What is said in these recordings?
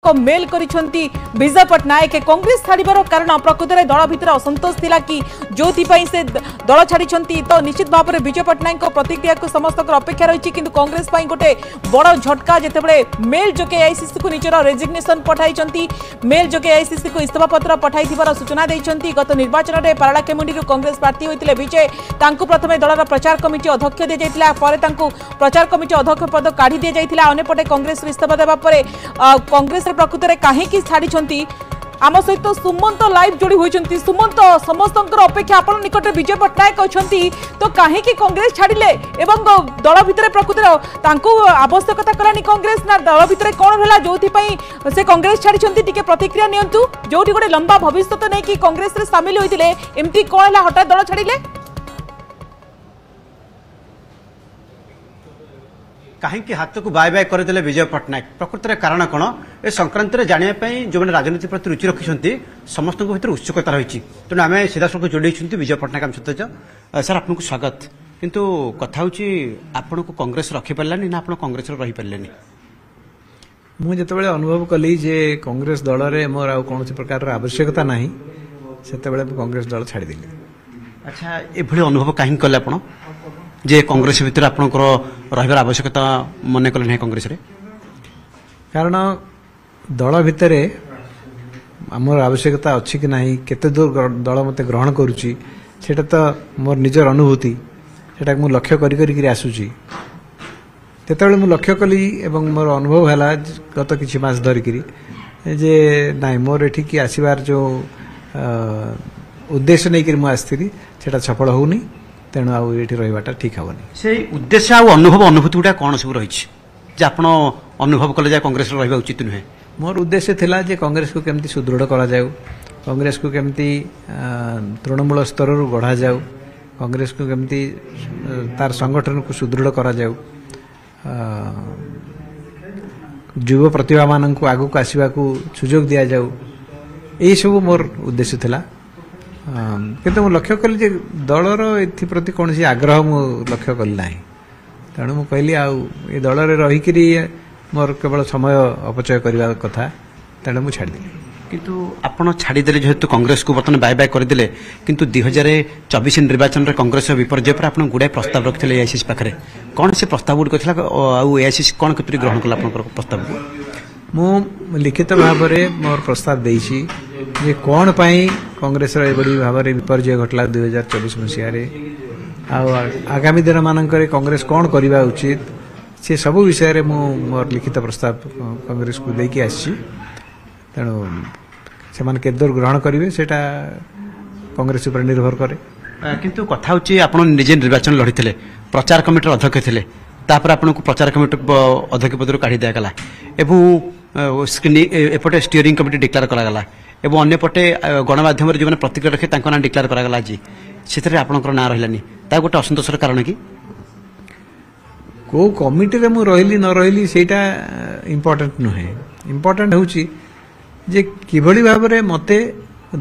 Mail करिसेंती विजय पटनायक कांग्रेस छाड़बार कारण प्रकृत में दल भितर असंतोष थिला कि जो से दल छाड़ी तो निश्चित भाव में विजय पटनायक प्रतिक्रिया को समस्त अपेक्षा रही कि कांग्रेस गोटे बड़ झटका जितेबाला मेल जोगे एआईसीसी को निजर रेजिग्नेशन पठाई मेल जोगे एआईसीसी को इस्तीफा पत्र पठाई सूचना देते गत निर्वाचन में पारलाखेमुंडी कांग्रेस प्रार्थी होते विजय प्रथम दलर प्रचार कमिटी अध्यक्ष दी जाता प्रचार कमिटी अध्यक्ष पद काढ़ी दी जाता अंपटे कांग्रेस इस्तीफा देवापर कांग्रेस प्रकृत में कहीं छाड़ी आम सहित सुमंत लाइव जोड़ी होती सुमंत समस्त अपेक्षा आप निकट विजय पटनायक अच्छा तो कहीं कांग्रेस छाड़िले दल भितर प्रकृत आवश्यकता कलानी कांग्रेस ना दल भितर कौन है जो से कांग्रेस छाड़ी प्रतिक्रिया नियंतु जो गोटे लंबा भविष्य नहीं कि कांग्रेस रे सामिल होते एमती कौन है हठात दल छाड़िले कहीं हाथ को बाय बाय करदे विजय पटनायक प्रकृत में कारण कौन ए संक्रांत में जानापी जो मैंने राजनीति प्रति रुचि रखिंट समस्त भर उत्सुकता रही तेणु आम सीधा सड़क जोड़ी विजय पटनायक आम सहित सर आपको स्वागत किंतु कथा हूँ आपन को कांग्रेस रखिपारानी ना आप कांग्रेस रही पारे मुझे अनुभव कली जे कांग्रेस दल में मोर आ कौन प्रकार आवश्यकता ना से कांग्रेस दल छाड़देली। अच्छा ये अनुभव कहीं कले आप जे कांग्रेस भितर आपनकर रहिबार आवश्यकता मन कले नहीं कांग्रेस रे कारण दल भितर आमर आवश्यकता अच्छी कि नहीं केते दूर दल मत ग्रहण करुच्ची सेटा तो मोर निजर अनुभूति सेटा मु लक्ष्य करी करी आसुची तेतबेले मु लक्ष्य कली एवं मोर अनुभव है गत किछि मास धरिकी जे नाई मोर एठिकी आसबार जो उद्देश्य नहीं कि आसती सेटा सफल होनी तेणु आठ रहा ठीक हेनी से उद्देश्य अनुभव अनुभूति गुटा कौन सब रही आप अनुभव कले कांग्रेस रहा उचित नुहे मोर उद्देश्य थिला जे कांग्रेस को केमती सुदृढ़ करा जाऊ कांग्रेस को केमती तृणमूल स्तर गढ़ा जाऊ कांग्रेस को केमती तार संगठन को सुदृढ़ करा जाऊ युव प्रतिभा मान को आगू आसवा सुजोग दि जाऊ यही सब मोर उद्देश्य थिला किंतु मु लक्ष्य कली जे दलर एप्रति कौन आग्रह मु लक्ष्य कली ना तेणु मु कहली आ दल रहीकि मोर केवल समय अपचय करने कथा तेणु मु छाड़देली किंतु आपण छाड़ीदे जेहेतु कांग्रेस को बर्तमान बाय बाय करदे किंतु 2024 निर्वाचन में कांग्रेस विपर्जय पर आप गुड़ाए प्रस्ताव रखते एआईसीसी पाखे कौन से प्रस्ताव गुड़िक एआईसीसी कौन किपरि ग्रहण कला प्रस्ताव मु लिखित भाव में मोर प्रस्ताव देछि जे कौन पाई कांग्रेस एभली भाव में विपर्जय घटला 2024 मसीह आगामी दिन मानक कांग्रेस कौन करवा उचित से सब विषय मु मोर लिखित प्रस्ताव कांग्रेस को लेकिन आसी तेणु से माने केदूर ग्रहण करेंगे सेटा कांग्रेस पर निर्भर करे किंतु कथा हूँ आप निजे निर्वाचन लड़ी प्रचार कमिटी अध्यक्ष थे तापर आपको प्रचार कमिटी अध्यक्ष पद काढ़ी दिगला एपटे स्टीयरिंग कमिटी डिक्लेयर करागला एवं अन्यपटे गणमाध्यम जो मैंने प्रतिक्रिया रखे ना डिक्लेयर करागला आज से आपंकर ना रही गोटे असंतोषर कारण कि को कमिटी रे मु रही न रही सेटा इम्पोर्टेंट नुहे इम्पोर्टेंट हूँ जे किभली भाव में मते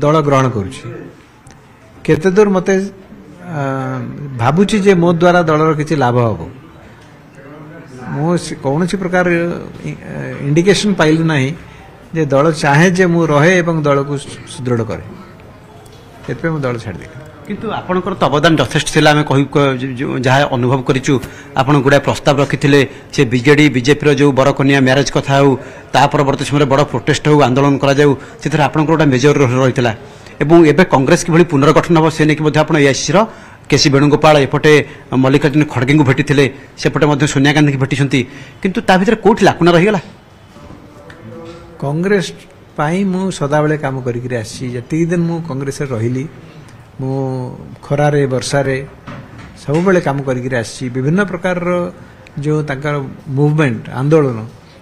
दल ग्रहण करुच्ची केते दूर मते भावुची जे मो द्वारा दलर किसी लाभ हम मु कौन प्रकार इंडिकेशन पाइलु ना जे दल चाहे जे मु रहे एवं दल को सुदृढ़ करे से दल छाड़देली किंतु आपनकर तो अवदान यथेष्ट थिला आमे कहि जहाँ अनुभव करिचु आपण गुडा प्रस्ताव रखिथिले से बीजेडी बीजेपी जो बरकनिया मैरेज कथा हो ता परवर्ती समय बड़ प्रोटेस्ट हो आंदोलन करा जाऊ से आपनकर गोटा मेजर रहितला एवं एबे कांग्रेस किभली पुनर्गठन हो से नेकी आपण एआईसीसी रो केसी वेणुगोपाल एपटे मल्लिकार्जुन खड़गे को भेटी सेपटे सोनिया गांधी की भेटी किंतु ता भीतर कोठी लाकुना रहीगला कांग्रेस पाई मु सदाबेले काम करिकरी आसी जति दिन मु कांग्रेस रहिली मु खरारे वर्षारे सब बेले काम करिकरी आसी विभिन्न प्रकार जो ताकर मूवमेंट आंदोलन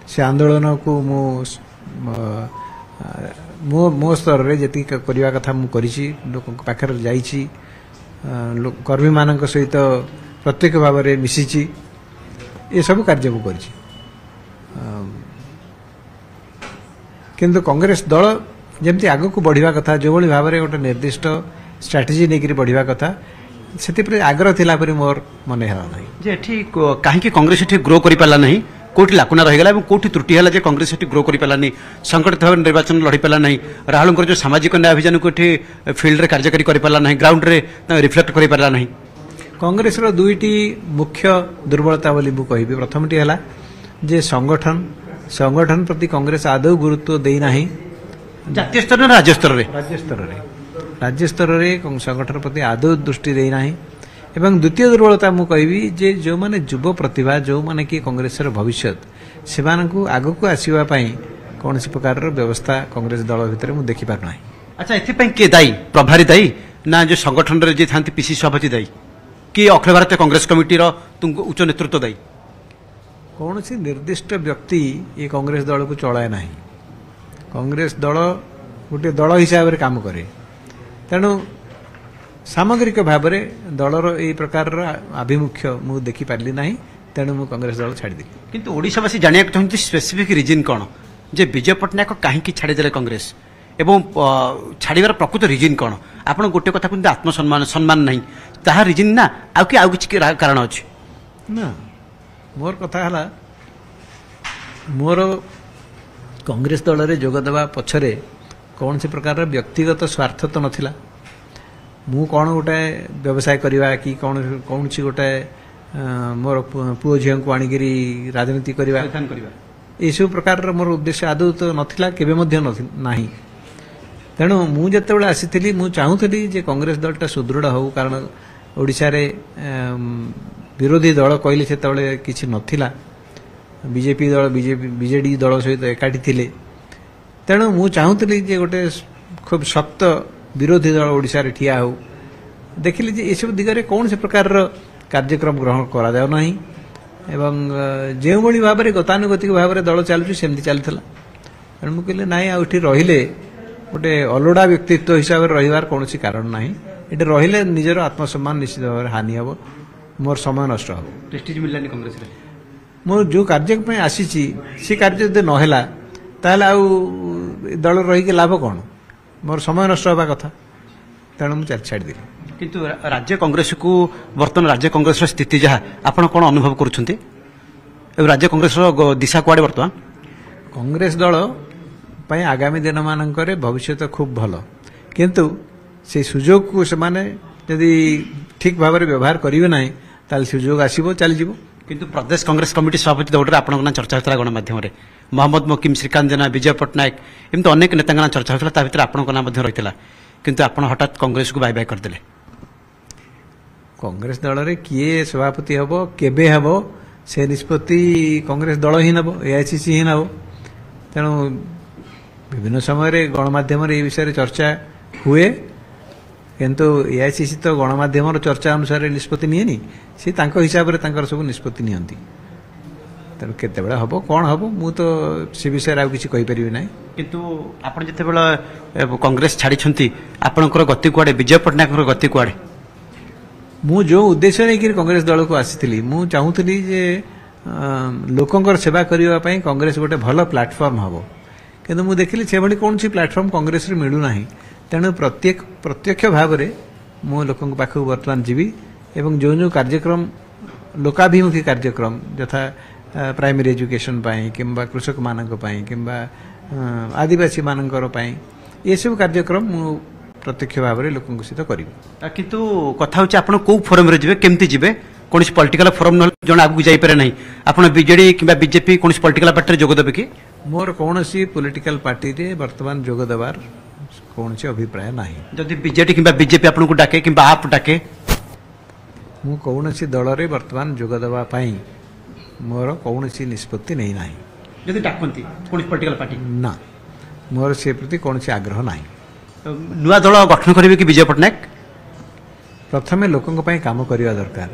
से आंदोलन को मो स्तर रे जति करवा कथा मु करिछि लोक पाखर जाइछि कर्मी मानक सहित प्रत्येक भाव में मिशिछि ये सब कार्य मु करिछि किंतु कांग्रेस दल जमती आग को बढ़िया कथा जो भाई भाव में गोटे निर्दिष्ट स्ट्राटेजी नहीं बढ़िया कथा से आग्रह थिला परि मोर मन है ना जे कहीं कांग्रेस ग्रो कर पारा ना कोठी लाकुना रहीगला कोठी त्रुटि है जे कांग्रेस ग्रो कर पारानी संगठित भाव निर्वाचन लड़ी पारा ना राहुल जो सामाजिक न्याय अभियान को फिल्ड में कार्यकारी कर पारा ना ग्राउंड में रिफ्लेक्ट कर पारा ना कांग्रेस दुईटी मुख्य दुर्बलता बोली मु कहि प्रथमटी है जे संगठन प्रति कांग्रेस आदौ गुरुत्व देना जातीय स्तर में राज्य स्तर में राज्य स्तर में संगठन प्रति आदौ दृष्टि देना एवं द्वितीय दुर्बलता मु कहबी जे जो माने युव प्रतिभा जो माने कि कांग्रेस भविष्य से आग को आसवा कौन प्रकार व्यवस्था कांग्रेस दल भितर मु देखि पार ना। अच्छा एथि किए दायी प्रभारी दायी ना जो संगठन रे जे थांती पीसी सभापति दायी कि अखिल भारतीय कांग्रेस कमिटीर उच्च नेतृत्व दायी कौन सी निर्दिष्ट व्यक्ति ये कांग्रेस दल को चलाए ना कांग्रेस दल गोटे दल हिसाब से काम करे तेणु सामग्रिक भाव में दलर यही प्रकार आभिमुख्य मु देखि पारली ना तेणु मु कांग्रेस दल छाड़ी किंतु ओडिशावासी जानिया चाहते स्पेसिफिक रिजन कौन जे विजय पट्टनायक कहीं छाड़ीदे कांग्रेस एवं छाड़ार प्रकृत रिजन कौन आप गोटे कथा कहते आत्मसम्मान सम्मान नहीं ताहा रिजन ना आउ कि कारण अच्छे ना मोर कथा है मोर कांग्रेस दल में जोगदेवा पछरे कौन से प्रकार व्यक्तिगत स्वार्थ तो नथिला मु कौन गोटे व्यवसाय करवा कि कौन सी गोटे मोर पुओ झील को आणिकी राजनीति करवा ये सब प्रकार मोर उद्देश्य आदौ तो नथिला केबे मध्य नाही तेणु मु जेतेबेले आसीथिली मु चाहूथली जे कांग्रेस दलटा सुदृढ़ हो कारण ओडिशा रे विरोधी दल कहले सेतेबेले किछि नथिला बीजेपी दल बीजेडी दल सहित एकाठी थिले तेणु मु चाहूथली जे गोटे खूब शक्त विरोधी दल ओडिशा रे ठिया हो देखिली जे एसब दिगरे कौन से प्रकार कार्यक्रम ग्रहण करा जाउ नाही एवं जो भली भाव में गतानुगतिक भाव में दल चलुची सेमती चलता तेणु मुझे कहले नाई आउठी रहिले गोटे अलोड़ा व्यक्तित्व हिसाब से रहिबार कौन कारण ना ये रहिले निजर आत्मसम्मान निश्चित भाव में हानि हम मोर समय नष्ट हम प्रेस्टीज मिललानी कांग्रेस रे मोर जो कार्य आसी से कार्य जब नहला ताहले आउ दल रही लाभ कौन मोर समय नष्ट होगा कथा तेणु मुझे छाड़ी किंतु राज्य कांग्रेस को बर्तमान राज्य कांग्रेस स्थिति जहाँ आपण कौन अनुभव करुछंती राज्य कांग्रेस दिशा कुआडे बर्तमान कांग्रेस दल पाई आगामी दिन मानकर भविष्य खूब भल किंतु से सुजोग को सेमाने यदि ठीक भाव में व्यवहार करेंगे ना ताल सुजोग आसो चलीज किंतु प्रदेश कांग्रेस कमिटी सभापति दौड़ आपण ना चर्चा होता गणमाध्यम मोहम्मद मकिम श्रीकांत जेना विजय पट्टनायक एमती अनेक नेता ना चर्चा होता भर आपण ना रही किंतु आपण हठात कांग्रेस को बाय बाय करदे कांग्रेस दल रे किए सभापति हम केबे हम से निष्पत्ति कांग्रेस दल ही नब एआईसीसी ही नब तेणु विभिन्न समय गणमाध्यम ये विषय चर्चा हुए किंतु एआईसीसी तो गणमाध्यम चर्चा अनुसार निष्पत्ति निएनी सी हिसाब से सब निष्पत्ति नियंती तेणु केते बेला हबो कौन हबो मु तो से विषय आउ किछि कहि परिबि नै किंतु आपण जते बेला कांग्रेस छाड़ी छंती आपनकर गति कुआडे विजय पट्टनायक गति कुआडे मु जो उद्देश्य नहीं कांग्रेस दल को आसी मु चाहूली जे लोकंकर सेवा करने पाई कांग्रेस गोटे भल प्लाटफर्म हम किंतु मु देखिली से भली कौन सी प्लाटफर्म कांग्रेस रे मिलू नाही तेणु प्रत्यक्ष भाव में मु लोकंक पाखक वर्तमान जीवी एवं जो कार्यक्रम लोकाभिमुखी कार्यक्रम यथा प्राइमरी एजुकेशन पाई किंबा कृषक मानक पाई किंबा आदिवासी मानकर पाई ये सब कार्यक्रम मु प्रत्यक्ष भाव में लोकों सहित करी किंतु कथा होची आपण को फोरम रे जिवे केमती जिवे कोन पॉलिटिकल फोरम न जण आगु जाई पारे नाही आपण बीजेडी किंबा बीजेपी कोन पॉलिटिकल पार्टी रे जोग देबे कि मोर कौन सी पॉलिटिकल पार्टी रे वर्तमान जोग देबार कौन सी अभिप्राय नाही जदि बीजेडी किंबा बीजेपी आपण को डाके किंबा आप डाके मु कौन सी दल रे वर्तमान जोग देबा पाई मोर कौन सी निष्पत्ति नहीं नाही जदि डाकंती कोन पॉलिटिकल पार्टी ना मोर से प्रति कौन सी आग्रह नाही नुआ दल गठन करेंगे कि विजय पट्टनायक प्रथमे लोकों काम करवा दरकार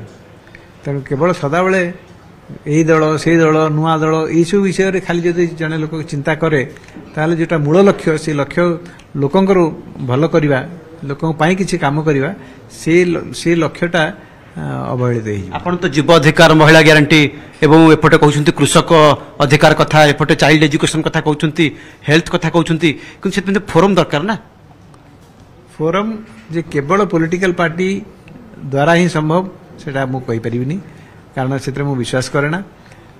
तेणु केवल सदाबले यही दल से दल नुआ दल यू विषय खाली जदि जड़े लोक चिंता करे ताले जोटा मूल लक्ष्य से लक्ष्य लोकंकर भल करवा लोकों किसी काम करवा से लक्ष्यटा अवहेलित आपन तो जीव अधिकार महिला ग्यारंटी एवं एपटे कहते कृषक अधिकार कथा एपटे चाइल्ड एजुकेशन कथा कहते हेल्थ कथा कहते कि फोरम दरकार ना फोरम जे केवल पॉलिटिकल पार्टी द्वारा ही संभव सेटा मु कहि परिबिनी कारण से मु विश्वास करे ना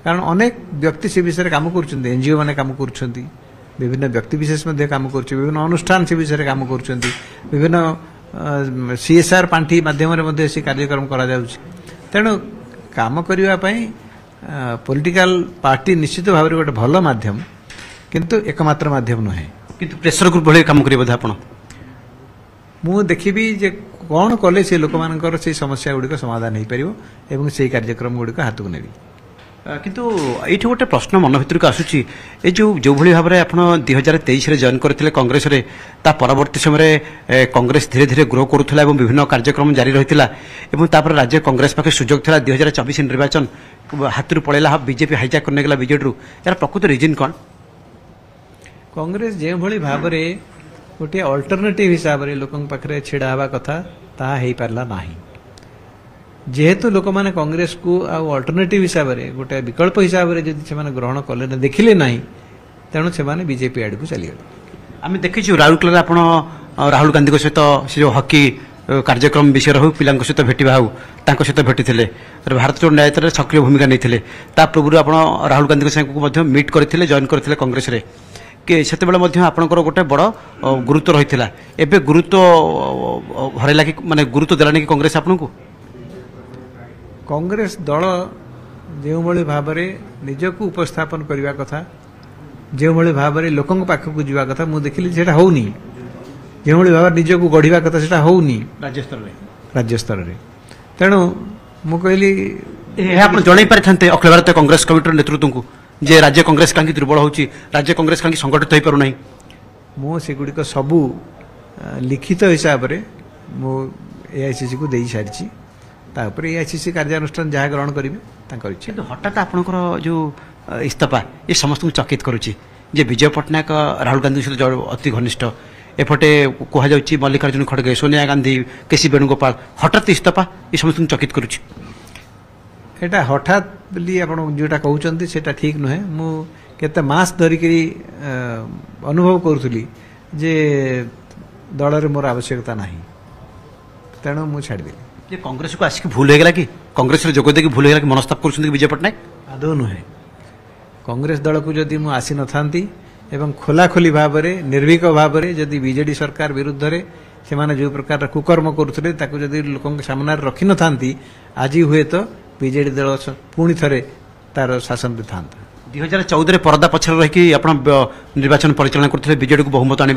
कारण अनेक व्यक्ति से विषय काम कर एनजीओ मैंने काम कर विभिन्न व्यक्ति विशेष काम कर विभिन्न अनुष्ठान से विषय काम कर विभिन्न सीएसआर पांठी माध्यम से कार्यक्रम करा तेणु काम करने पॉलिटिकल पार्टी निश्चित भाव में गोटे भल माध्यम किंतु एकमात्र माध्यम नुहे किंतु प्रेशर ग्रुप भले काम करिए बोधे आपण मु देखिबी जे कौन कले से लोक मानकर से समस्या गुड़िक समाधान हो पार एवं से कार्यक्रम गुड़िक हाथ को नेबी किंतु ये गोटे प्रश्न मन भर को आसूची ये जो भाई भाव में आप 2023 जॉइन करते कांग्रेस रे ता परवर्ती समय कांग्रेस धीरे धीरे ग्रो करुला और विभिन्न कार्यक्रम जारी रही है राज्य कांग्रेस पाखे सुजोग था 2024 निर्वाचन हाथ रू पड़ेगा बीजेपी हाईजैक करने गला बीजेडी यार प्रकृत रिजन कौन कांग्रेस जो भाव में गोटे अल्टरनेटिव हिसाब से लोक पाखे छिड़ा हवा कथा ताहा हो पारला नाही जेहेतु लोक मैंने कांग्रेस को अल्टरनेटिव हिसाब से गोटे विकल्प हिसाब से जब से ग्रहण कले देखिले ना तेणु से बीजेपी आड़ को चलीगले आम देखीचु राउरकेला आप राहुल गांधी सहित से जो हकी कार्यक्रम विषय हो पिला सहित भेटा हो सहित भेटी भारत जोड़ न्यायतर सक्रिय भूमिका नहीं पूर्व आप राहुल गांधी सहित मीट करते जॉइन करते कांग्रेस कि से आपंकर गोटे बड़ गुरुत्व रही है एवं गुरुत्व हरैला कि माने गुरुत्व देलानी कि कांग्रेस आपन को कांग्रेस दल जो भाव में निजक उपस्थापन करने कथा जो भाव में लोकों पाखक जावा कथा मुझे देखिली से होनी जो भाव निजक गढ़ा कथा से होनी राज्य स्तर में तेणु मु कहली जन पारि अखिल भारतीय कांग्रेस कमिटर नेतृत्व को जे राज्य कांग्रेस कहीं दुर्बल हो राज्य कांग्रेस कहीं संगठित हो पारना मुझे सबू लिखित हिसाब से मु एआईसीसी को दे सारी एआईसीसी कार्यानुष्ठान जहाँ ग्रहण करेंगे हठात आपंकर जो इस्तफा ये समस्त चकित करुच्ची जे विजय पट्टनायक राहुल गांधी सहित अति घनिष्ठ एपटे कहुच्छी मल्लिकार्जुन खड़गे सोनिया गांधी केसी वेणुगोपाल हठात इस्तफा ये समस्त चकित करुच्ची एटा हठात बोली आप जोटा कहते सेटा ठीक नुहे मु केते मास धरिक अनुभव करुली जे दल रे मोर आवश्यकता नहीं तेणु मु छाड़देली जे कांग्रेस को आसिक भूल हो गला कि कांग्रेस जोग दे भूल हो गला कि मनस्ताप कर विजय पट्टनायक आदौ नुहे कांग्रेस दल को जदि मु आसी नथांती एवं खोलाखोली भाव में निर्भीक भाव में जदि बीजेडी सरकार विरुद्ध रे से माने जो प्रकार कुकर्म करुले जदि लोक सामने रखी नथांती आज हुए तो बीजेडी दल पुणी थे तार शासन था 2014 परदा पछर रही आप निर्वाचन परिचालन करते बीजेडी को बहुमत आने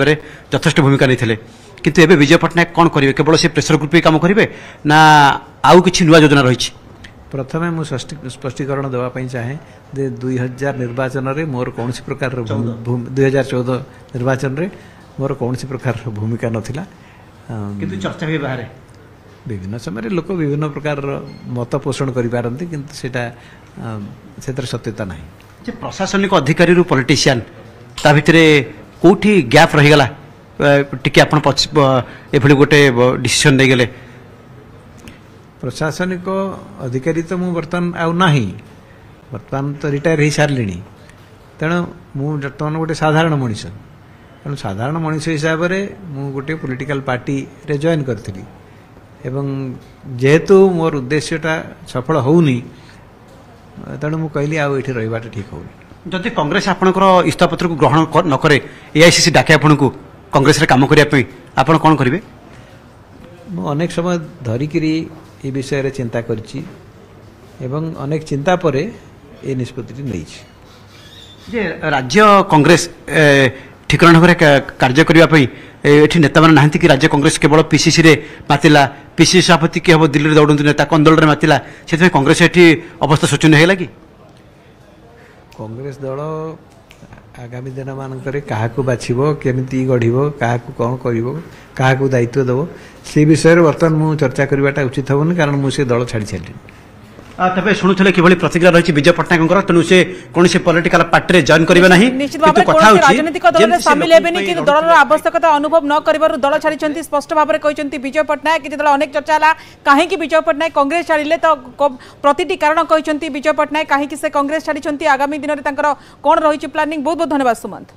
यथेष्ट भूमिका नहीं किंतु एबे विजय पट्टनायक कौन करेंगे केवल से प्रेसर ग्रुप काम करेंगे ना आउ कि नुआ योजना रही प्रथम मुझे स्पष्टीकरण देवाई चाहे 2000 निर्वाचन में मोर कौन प्रकार 2014 निर्वाचन में मोर कौन प्रकार भूमिका नाला किंतु चर्चा भी बाहर विभिन्न समय लोक विभिन्न प्रकार मत पोषण करपारती किंतु सेटा सत्यता ना प्रशासनिक अधिकारी पॉलिटिशियन ता भितर कोठी गैप रहीगला टिके आपण एभली गोटे डिसीजन नहीं गले प्रशासनिक अधिकारी तो मु बर्तमान आउ नाही बर्तमान तो रिटायर हो सारे तेणु मु बर्तमान गोटे साधारण मनीष तेणु साधारण मनीष हिसाब से मु गोटे पॉलिटिकल पार्टी रे जॉइन करथिली एवं जेहेतु मोर उद्देश्यटा सफल होउनी तेणु मु कहली आउ एठी रहिबाटा ठीक होउनी जदि कांग्रेस आपनकर इस्तीफा पत्र को ग्रहण न करे एआईसीसी डाके आपन को कांग्रेस रे काम करिया पे आपण कोन करिवे मु अनेक समय धरिकिरी ये विषय रे चिंता करची एवं अनेक चिंता परे ए निष्पत्ति नहीं जे राज्य कांग्रेस ठिकाना ढंग कार्य करने ये नेता मैंने नहांती कि राज्य कांग्रेस केवल पीसीसी रे मातिला पीसीसी सभापति किए हम दिल्ली दौड़ती नेता कंदल रे मातिला से कांग्रेस ये अवस्था शोचनीय है कि कांग्रेस दल आगामी दिन मानक क्या बाछब केमी गढ़ क्या कौन कर दायित्व देव से विषय बर्तमान मु चर्चा करवाटा उचित हेनी कारण मुझे दल छाड़ी सारी तबे शुणुले कि प्रतिक्रिया रही विजय पट्टनायक तेणु से कौन पॉलिटिकल पार्टी जॉइन करेंगे ना राजनीतिक दल में सामिल हेबेनी कि दलर आवश्यकता अनुभव न कर दल छाड़ी स्पष्ट भाव में कहते विजय पट्टनायक जो अनेक चर्चा है कहीं विजय पट्टनायक कांग्रेस छाड़िले तो प्रतिटी कारण कहते विजय पट्टनायक कहीं से कांग्रेस छाड़ी आगामी दिन में कौन रही प्लानिंग बहुत बहुत धन्यवाद सुमंत।